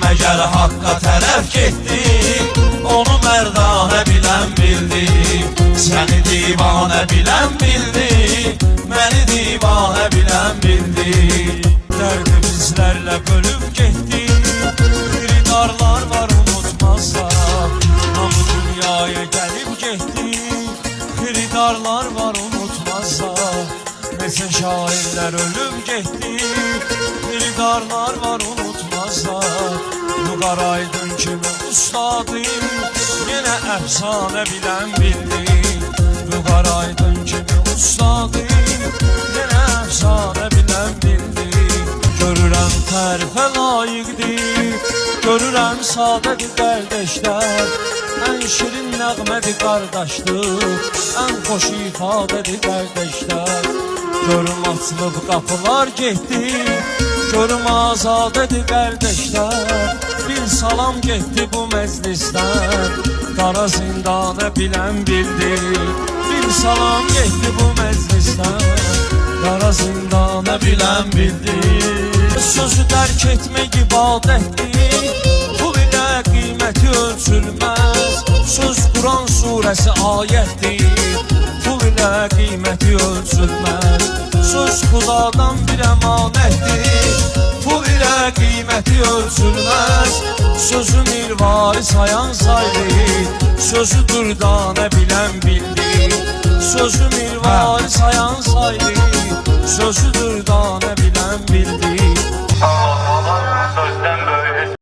Məgər haqqa tərəf getdi, onu mərdanə bilən bildi. Səni divanə bilən bildi, məni divanə bilən bildi. Dərdi bizlərlə bölüb getdi, xiridarlar var unutmazlar. Hamı dünyaya gəlib getdi, xiridarlar var unutmazlar. Neçə şairlər ölüb getdi, xiridarlar var unutmazlar. Bu Qaraydın kimi ustadım, yenə əfsanə bilən bildi. Bu Qaraydın kimi ustadım, yenə əfsanə bilən bildi. Görürəm tərifə layiqdir, görürəm sadədir qardaşlar. Ən şirin nəğmədir qardaşlıq, ən xoş ifadədir qardaşlar. Görüm açılıb qapılar getdi, görüm azadədir qardaşlar. Bir salam getdi bu məclisdən, qara zindana bilən bildi. Bir salam getdi bu məclisdən, qara zindana bilən bildi. Sözü dərk etmək ibadətdir, pul ilə qiyməti ölçülməz. Söz Quran surəsi ayətdir, pul ilə qiyməti ölçülməz. Söz Xudadan bir əmanətdir, pul ilə qiyməti ölçülməz. Sözü mirvari sayan saydı, sözü dürdanə bilən bildi. Sözü mirvari sayan saydı, sözü dürdanə bilən bildi.